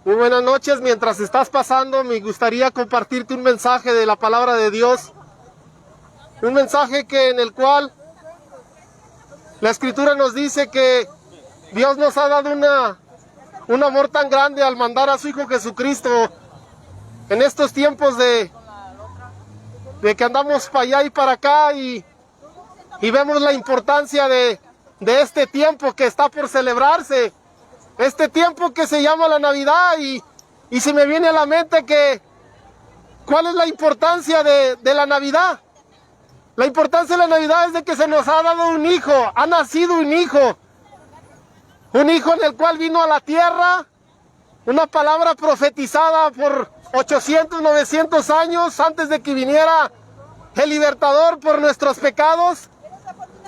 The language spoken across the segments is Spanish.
Muy buenas noches. Mientras estás pasando, me gustaría compartirte un mensaje de la palabra de Dios. Un mensaje en el cual la Escritura nos dice que Dios nos ha dado un amor tan grande al mandar a su Hijo Jesucristo en estos tiempos de que andamos para allá y para acá y vemos la importancia de este tiempo que está por celebrarse. Este tiempo que se llama la Navidad y se me viene a la mente que ¿cuál es la importancia de la Navidad? La importancia de la Navidad es de que se nos ha dado un hijo, ha nacido un hijo en el cual vino a la tierra, una palabra profetizada por 800, 900 años antes de que viniera el libertador por nuestros pecados.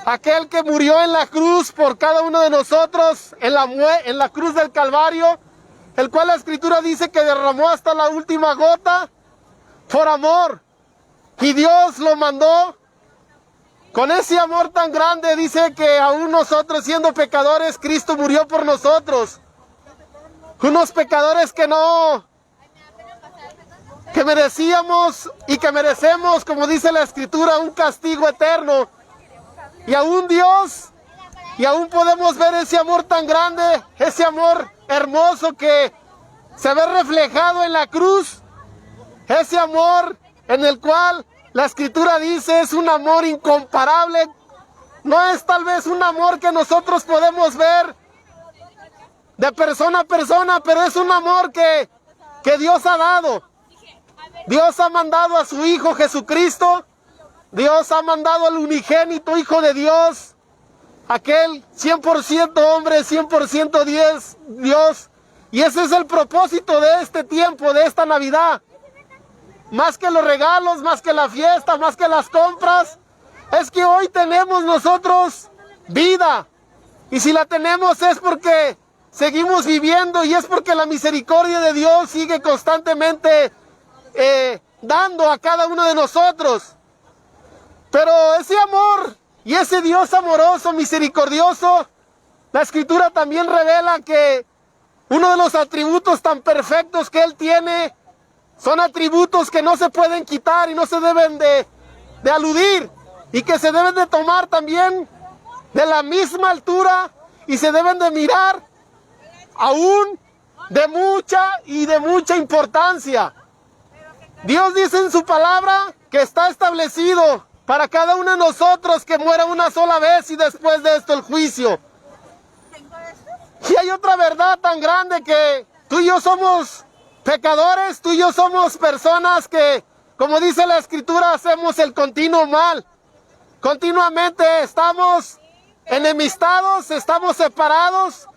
Aquel que murió en la cruz por cada uno de nosotros, en la cruz del Calvario, el cual la Escritura dice que derramó hasta la última gota por amor. Y Dios lo mandó con ese amor tan grande, dice que aún nosotros siendo pecadores, Cristo murió por nosotros. Unos pecadores que merecíamos y que merecemos, como dice la Escritura, un castigo eterno. Y aún Dios, y aún podemos ver ese amor tan grande, ese amor hermoso que se ve reflejado en la cruz, ese amor en el cual la Escritura dice es un amor incomparable. No es tal vez un amor que nosotros podemos ver de persona a persona, pero es un amor que Dios ha dado. Dios ha mandado a su Hijo Jesucristo. Dios ha mandado al unigénito Hijo de Dios, aquel 100% hombre, 100% Dios. Y ese es el propósito de este tiempo, de esta Navidad. Más que los regalos, más que la fiesta, más que las compras, es que hoy tenemos nosotros vida. Y si la tenemos es porque seguimos viviendo y es porque la misericordia de Dios sigue constantemente dando a cada uno de nosotros. Pero ese amor y ese Dios amoroso, misericordioso, la Escritura también revela que uno de los atributos tan perfectos que Él tiene son atributos que no se pueden quitar y no se deben de aludir y que se deben de tomar también de la misma altura y se deben de mirar aún de mucha importancia. Dios dice en su palabra que está establecido para cada uno de nosotros que muera una sola vez y después de esto el juicio. Y hay otra verdad tan grande que tú y yo somos pecadores, tú y yo somos personas que, como dice la Escritura, hacemos el continuo mal. Continuamente estamos enemistados, estamos separados.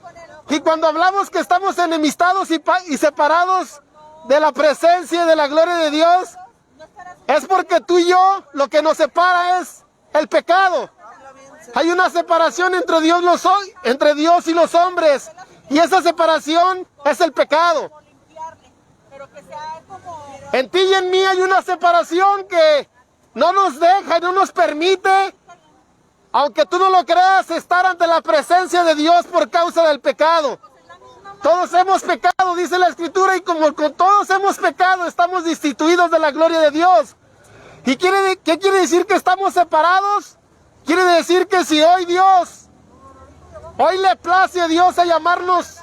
Y cuando hablamos que estamos enemistados y separados de la presencia y de la gloria de Dios, es porque tú y yo, lo que nos separa es el pecado. Hay una separación entre Dios y los hombres. Y esa separación es el pecado. En ti y en mí hay una separación que no nos deja y no nos permite, aunque tú no lo creas, estar ante la presencia de Dios por causa del pecado. Todos hemos pecado, dice la Escritura, y como todos hemos pecado, estamos destituidos de la gloria de Dios. ¿Y qué quiere decir que estamos separados? Quiere decir que si hoy le place a Dios a llamarnos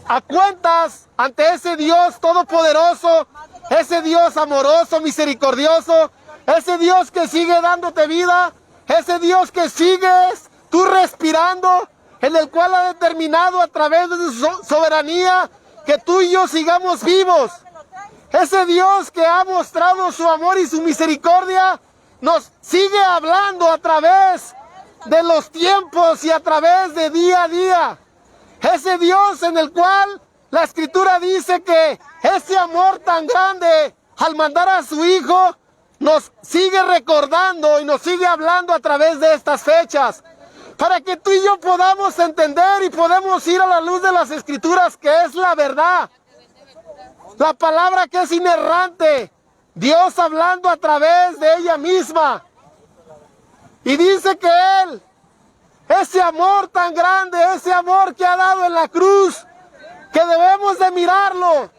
a cuentas ante ese Dios todopoderoso, ese Dios amoroso, misericordioso, ese Dios que sigue dándote vida, ese Dios que sigues tú respirando, en el cual ha determinado a través de su soberanía que tú y yo sigamos vivos. Ese Dios que ha mostrado su amor y su misericordia nos sigue hablando a través de los tiempos y a través de día a día. Ese Dios en el cual la Escritura dice que ese amor tan grande al mandar a su Hijo nos sigue recordando y nos sigue hablando a través de estas fechas. Para que tú y yo podamos entender y podamos ir a la luz de las Escrituras, que es la verdad. La palabra que es inerrante. Dios hablando a través de ella misma. Y dice que Él, ese amor tan grande, ese amor que ha dado en la cruz, que debemos de mirarlo,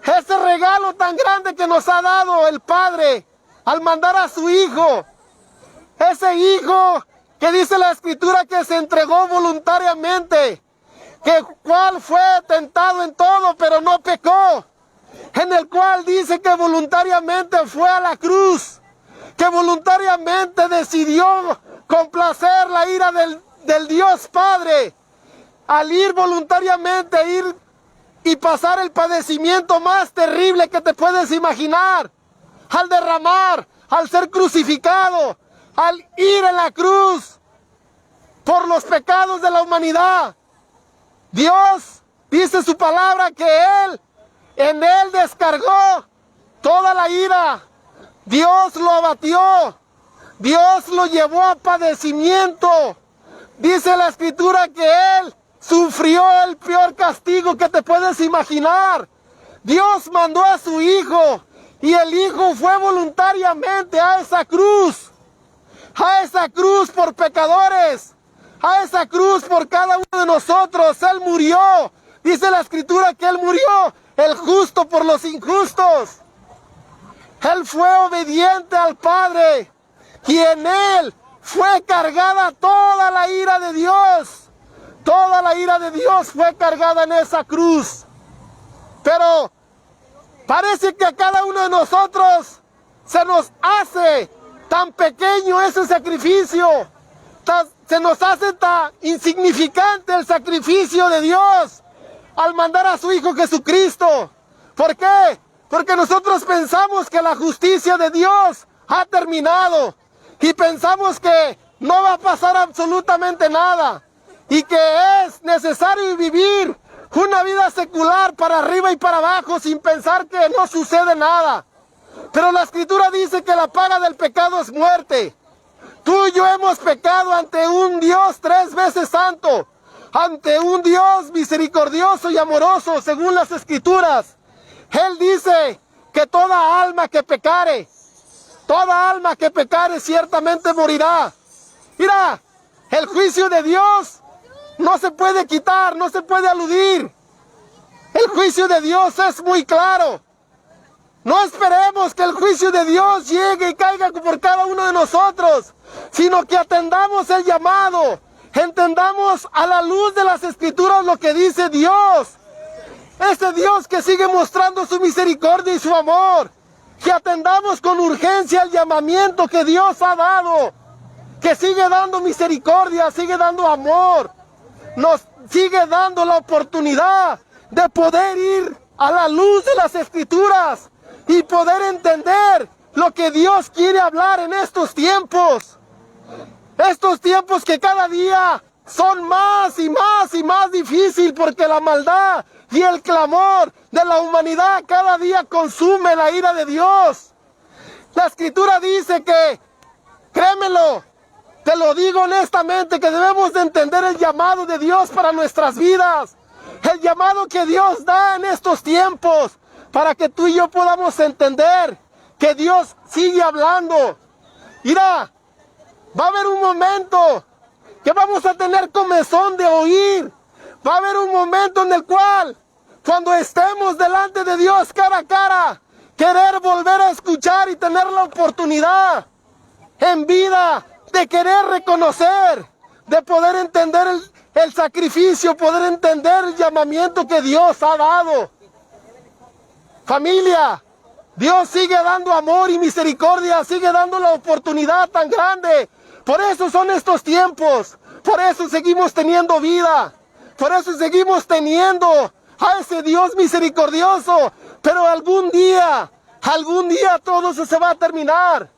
ese regalo tan grande que nos ha dado el Padre al mandar a su Hijo, ese Hijo que dice la Escritura que se entregó voluntariamente, que cual fue tentado en todo pero no pecó, en el cual dice que voluntariamente fue a la cruz, que voluntariamente decidió complacer la ira del Dios Padre, al ir voluntariamente, ir y pasar el padecimiento más terrible que te puedes imaginar, al derramar, al ser crucificado, al ir en la cruz por los pecados de la humanidad. Dios dice su palabra que en Él descargó toda la ira. Dios lo abatió, Dios lo llevó a padecimiento. Dice la Escritura que Él sufrió el peor castigo que te puedes imaginar. Dios mandó a su Hijo y el Hijo fue voluntariamente a esa cruz por pecadores, a esa cruz por cada uno de nosotros. Él murió. Dice la Escritura que Él murió, el justo por los injustos. Él fue obediente al Padre y en Él fue cargada toda la ira de Dios. Toda la ira de Dios fue cargada en esa cruz. Pero parece que a cada uno de nosotros se nos hace tan pequeño ese sacrificio. Se nos hace tan insignificante el sacrificio de Dios al mandar a su Hijo Jesucristo. ¿Por qué? Porque nosotros pensamos que la justicia de Dios ha terminado y pensamos que no va a pasar absolutamente nada y que es necesario vivir una vida secular para arriba y para abajo sin pensar que no sucede nada. Pero la Escritura dice que la paga del pecado es muerte. Tú y yo hemos pecado ante un Dios 3 veces santo, ante un Dios misericordioso y amoroso según las Escrituras. Él dice que toda alma que pecare ciertamente morirá. Mira, el juicio de Dios no se puede quitar, no se puede eludir. El juicio de Dios es muy claro. No esperemos que el juicio de Dios llegue y caiga por cada uno de nosotros, sino que atendamos el llamado, entendamos a la luz de las Escrituras lo que dice Dios. Ese Dios que sigue mostrando su misericordia y su amor, que atendamos con urgencia el llamamiento que Dios ha dado, que sigue dando misericordia, sigue dando amor, nos sigue dando la oportunidad de poder ir a la luz de las Escrituras y poder entender lo que Dios quiere hablar en estos tiempos. Estos tiempos que cada día son más y más y más difíciles porque la maldad y el clamor de la humanidad cada día consume la ira de Dios. La Escritura dice que, créemelo, te lo digo honestamente, que debemos de entender el llamado de Dios para nuestras vidas. El llamado que Dios da en estos tiempos para que tú y yo podamos entender que Dios sigue hablando. Mira, va a haber un momento que vamos a tener comezón de oír. Va a haber un momento en el cual, cuando estemos delante de Dios cara a cara, querer volver a escuchar y tener la oportunidad en vida de querer reconocer, de poder entender el sacrificio, poder entender el llamamiento que Dios ha dado. Familia, Dios sigue dando amor y misericordia, sigue dando la oportunidad tan grande. Por eso son estos tiempos, por eso seguimos teniendo vida, por eso seguimos teniendo a ese Dios misericordioso. Pero algún día todo eso se va a terminar.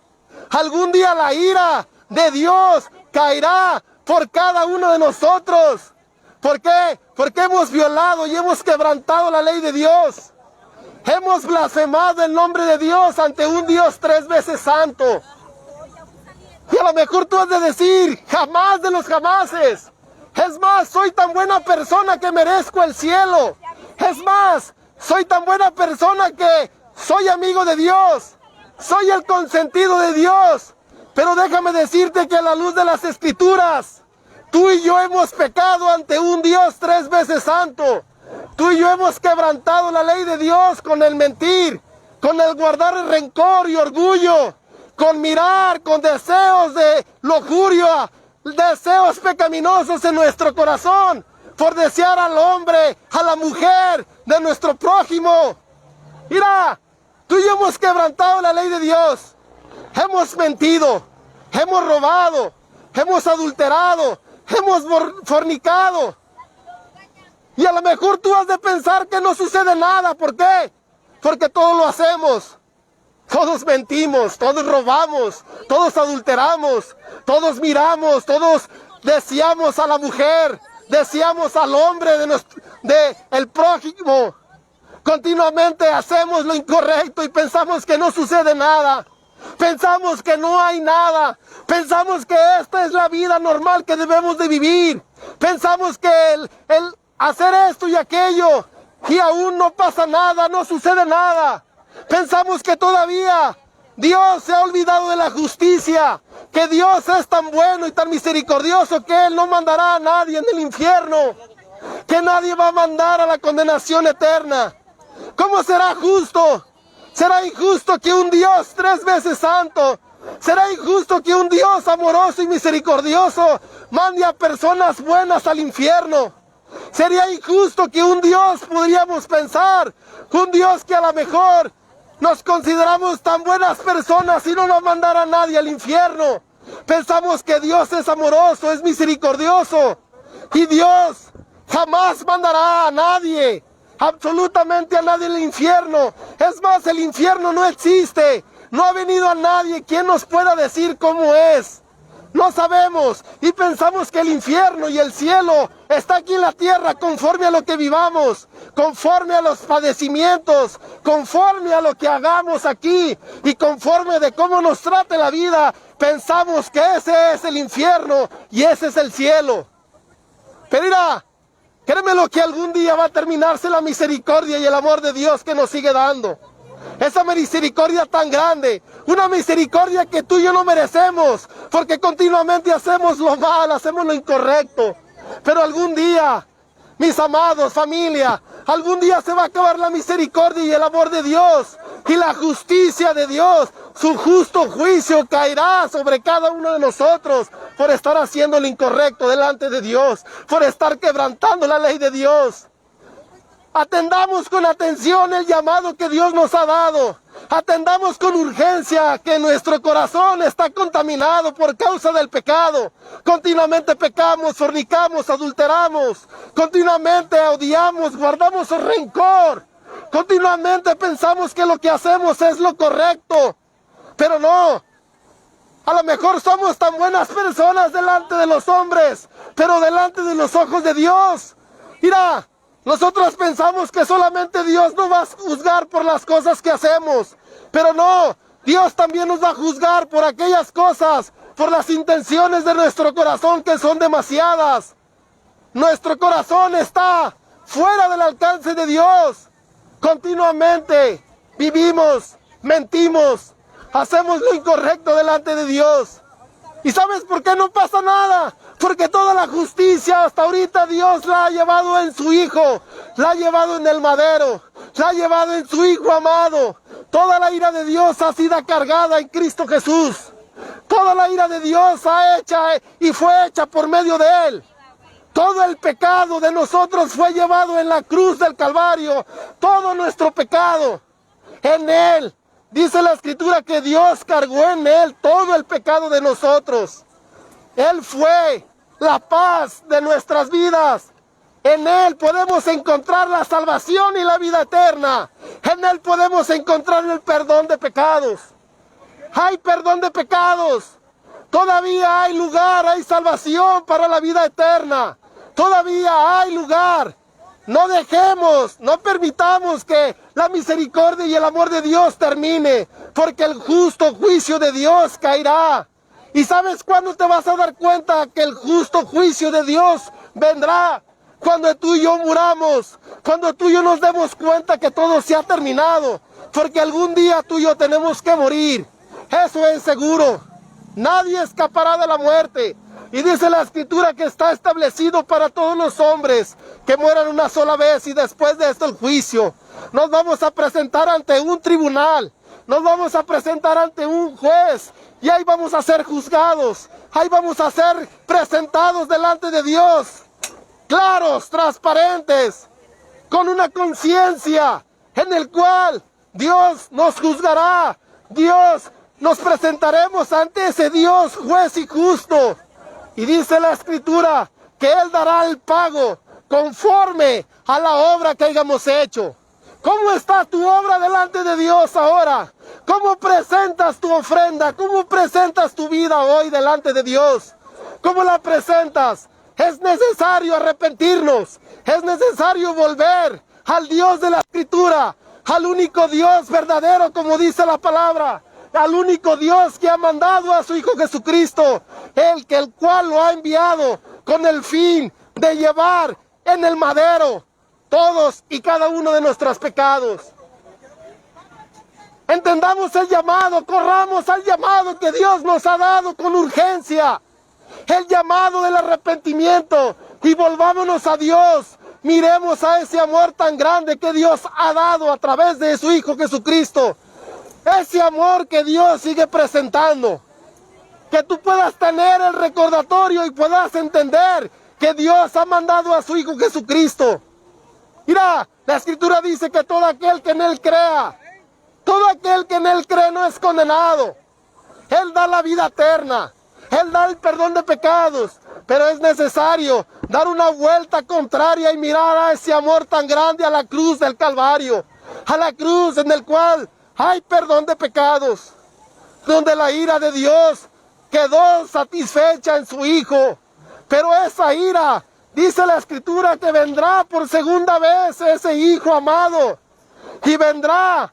Algún día la ira de Dios caerá por cada uno de nosotros. ¿Por qué? Porque hemos violado y hemos quebrantado la ley de Dios. Hemos blasfemado el nombre de Dios ante un Dios 3 veces santo. Y a lo mejor tú has de decir, jamás de los jamases. Es más, soy tan buena persona que merezco el cielo. Es más, soy tan buena persona que soy amigo de Dios. Soy el consentido de Dios. Pero déjame decirte que a la luz de las Escrituras, tú y yo hemos pecado ante un Dios 3 veces santo. Tú y yo hemos quebrantado la ley de Dios con el mentir, con el guardar el rencor y orgullo, con mirar, con deseos de lujuria, deseos pecaminosos en nuestro corazón, por desear al hombre, a la mujer de nuestro prójimo. Mira, tú y yo hemos quebrantado la ley de Dios. Hemos mentido, hemos robado, hemos adulterado, hemos fornicado. Y a lo mejor tú has de pensar que no sucede nada. ¿Por qué? Porque todos lo hacemos. Todos mentimos, todos robamos, todos adulteramos, todos miramos, todos deseamos a la mujer, deseamos al hombre de el prójimo. Continuamente hacemos lo incorrecto y pensamos que no sucede nada. Pensamos que no hay nada. Pensamos que esta es la vida normal que debemos de vivir. Pensamos que el hacer esto y aquello y aún no pasa nada, no sucede nada. Pensamos que todavía Dios se ha olvidado de la justicia, que Dios es tan bueno y tan misericordioso que Él no mandará a nadie en el infierno, que nadie va a mandar a la condenación eterna. ¿Cómo será justo? ¿Será injusto que un Dios 3 veces santo, será injusto que un Dios amoroso y misericordioso mande a personas buenas al infierno? Sería injusto que un Dios, podríamos pensar, un Dios que a lo mejor nos consideramos tan buenas personas y no nos mandará a nadie al infierno. Pensamos que Dios es amoroso, es misericordioso y Dios jamás mandará a nadie, absolutamente a nadie al infierno. Es más, el infierno no existe. No ha venido a nadie quien nos pueda decir cómo es. No sabemos y pensamos que el infierno y el cielo está aquí en la tierra conforme a lo que vivamos, conforme a los padecimientos, conforme a lo que hagamos aquí y conforme de cómo nos trate la vida. Pensamos que ese es el infierno y ese es el cielo. Pero mira, créemelo que algún día va a terminarse la misericordia y el amor de Dios que nos sigue dando. Esa misericordia tan grande, una misericordia que tú y yo no merecemos, porque continuamente hacemos lo mal, hacemos lo incorrecto. Pero algún día, mis amados, familia, algún día se va a acabar la misericordia y el amor de Dios, y la justicia de Dios, su justo juicio caerá sobre cada uno de nosotros por estar haciendo lo incorrecto delante de Dios, por estar quebrantando la ley de Dios. Atendamos con atención el llamado que Dios nos ha dado. Atendamos con urgencia que nuestro corazón está contaminado por causa del pecado. Continuamente pecamos, fornicamos, adulteramos. Continuamente odiamos, guardamos el rencor. Continuamente pensamos que lo que hacemos es lo correcto. Pero no. A lo mejor somos tan buenas personas delante de los hombres, pero delante de los ojos de Dios. Mira. Nosotros pensamos que solamente Dios nos va a juzgar por las cosas que hacemos, pero no, Dios también nos va a juzgar por aquellas cosas, por las intenciones de nuestro corazón que son demasiadas. Nuestro corazón está fuera del alcance de Dios. Continuamente vivimos, mentimos, hacemos lo incorrecto delante de Dios. ¿Y sabes por qué no pasa nada? Porque toda la justicia hasta ahorita Dios la ha llevado en su Hijo, la ha llevado en el madero, la ha llevado en su Hijo amado. Toda la ira de Dios ha sido cargada en Cristo Jesús. Toda la ira de Dios fue hecha por medio de Él. Todo el pecado de nosotros fue llevado en la cruz del Calvario. Todo nuestro pecado en Él. Dice la Escritura que Dios cargó en Él todo el pecado de nosotros. Él fue la paz de nuestras vidas. En Él podemos encontrar la salvación y la vida eterna. En Él podemos encontrar el perdón de pecados. Hay perdón de pecados. Todavía hay lugar, hay salvación para la vida eterna. Todavía hay lugar. No dejemos, no permitamos que la misericordia y el amor de Dios termine, porque el justo juicio de Dios caerá. ¿Y sabes cuándo te vas a dar cuenta que el justo juicio de Dios vendrá? Cuando tú y yo muramos, cuando tú y yo nos demos cuenta que todo se ha terminado, porque algún día tú y yo tenemos que morir. Eso es seguro. Nadie escapará de la muerte. Y dice la Escritura que está establecido para todos los hombres que mueran una sola vez y después de esto el juicio. Nos vamos a presentar ante un tribunal, nos vamos a presentar ante un juez y ahí vamos a ser juzgados, ahí vamos a ser presentados delante de Dios, claros, transparentes, con una conciencia en el cual Dios nos juzgará, nos presentaremos ante ese Dios juez y justo. Y dice la Escritura que Él dará el pago conforme a la obra que hayamos hecho. ¿Cómo está tu obra delante de Dios ahora? ¿Cómo presentas tu ofrenda? ¿Cómo presentas tu vida hoy delante de Dios? ¿Cómo la presentas? Es necesario arrepentirnos. Es necesario volver al Dios de la Escritura, al único Dios verdadero, como dice la palabra, al único Dios que ha mandado a su Hijo Jesucristo, el cual lo ha enviado con el fin de llevar en el madero todos y cada uno de nuestros pecados. Entendamos el llamado, corramos al llamado que Dios nos ha dado con urgencia, el llamado del arrepentimiento, y volvámonos a Dios. Miremos a ese amor tan grande que Dios ha dado a través de su Hijo Jesucristo. Ese amor que Dios sigue presentando. Que tú puedas tener el recordatorio y puedas entender que Dios ha mandado a su Hijo Jesucristo. Mira, la Escritura dice que todo aquel que en Él crea, todo aquel que en Él cree no es condenado. Él da la vida eterna. Él da el perdón de pecados. Pero es necesario dar una vuelta contraria y mirar a ese amor tan grande, a la cruz del Calvario. A la cruz en el cual hay perdón de pecados. Donde la ira de Dios quedó satisfecha en su Hijo. Pero esa ira, dice la Escritura, que vendrá por segunda vez ese Hijo amado. Y vendrá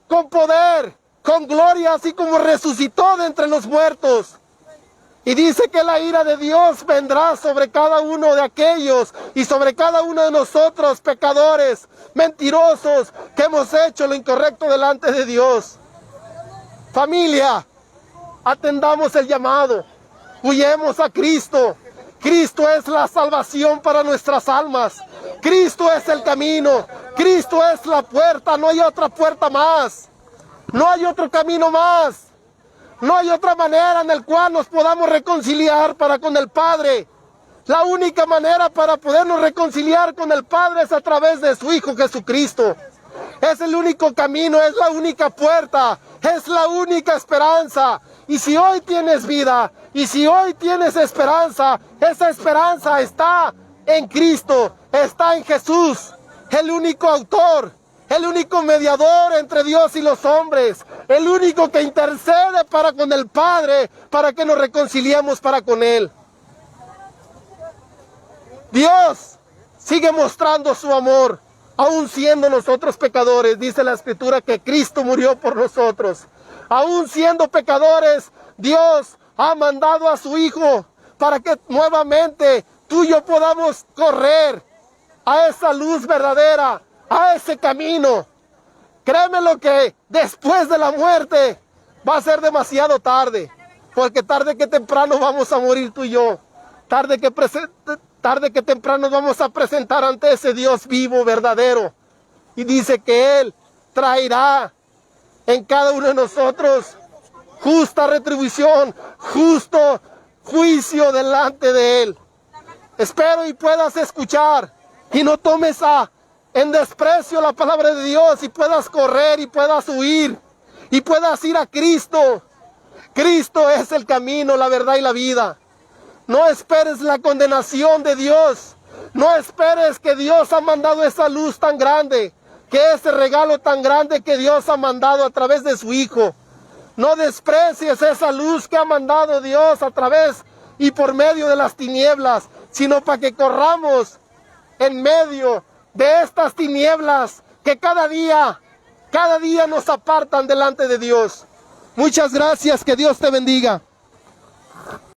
con poder, con gloria, así como resucitó de entre los muertos. Y dice que la ira de Dios vendrá sobre cada uno de aquellos y sobre cada uno de nosotros, pecadores, mentirosos, que hemos hecho lo incorrecto delante de Dios. Familia, atendamos el llamado, huyemos a Cristo. Cristo es la salvación para nuestras almas. Cristo es el camino. Cristo es la puerta. No hay otra puerta más. No hay otro camino más. No hay otra manera en la cual nos podamos reconciliar para con el Padre. La única manera para podernos reconciliar con el Padre es a través de su Hijo Jesucristo. Es el único camino, es la única puerta, es la única esperanza. Y si hoy tienes vida, y si hoy tienes esperanza, esa esperanza está en Cristo, está en Jesús, el único autor, el único mediador entre Dios y los hombres, el único que intercede para con el Padre, para que nos reconciliemos para con Él. Dios sigue mostrando su amor, aún siendo nosotros pecadores. Dice la Escritura que Cristo murió por nosotros. Aún siendo pecadores, Dios ha mandado a su Hijo para que nuevamente tú y yo podamos correr a esa luz verdadera, a ese camino. Créeme lo que después de la muerte va a ser demasiado tarde, porque tarde que temprano vamos a morir tú y yo. Tarde que temprano nos vamos a presentar ante ese Dios vivo, verdadero. Y dice que Él traerá en cada uno de nosotros justa retribución, justo juicio delante de Él. Espero y puedas escuchar y no tomes en desprecio la palabra de Dios, y puedas correr y puedas huir y puedas ir a Cristo. Cristo es el camino, la verdad y la vida. No esperes la condenación de Dios. No esperes que Dios ha mandado esa luz tan grande, que ese regalo tan grande que Dios ha mandado a través de su Hijo. No desprecies esa luz que ha mandado Dios a través y por medio de las tinieblas, sino para que corramos en medio de estas tinieblas que cada día nos apartan delante de Dios. Muchas gracias, que Dios te bendiga.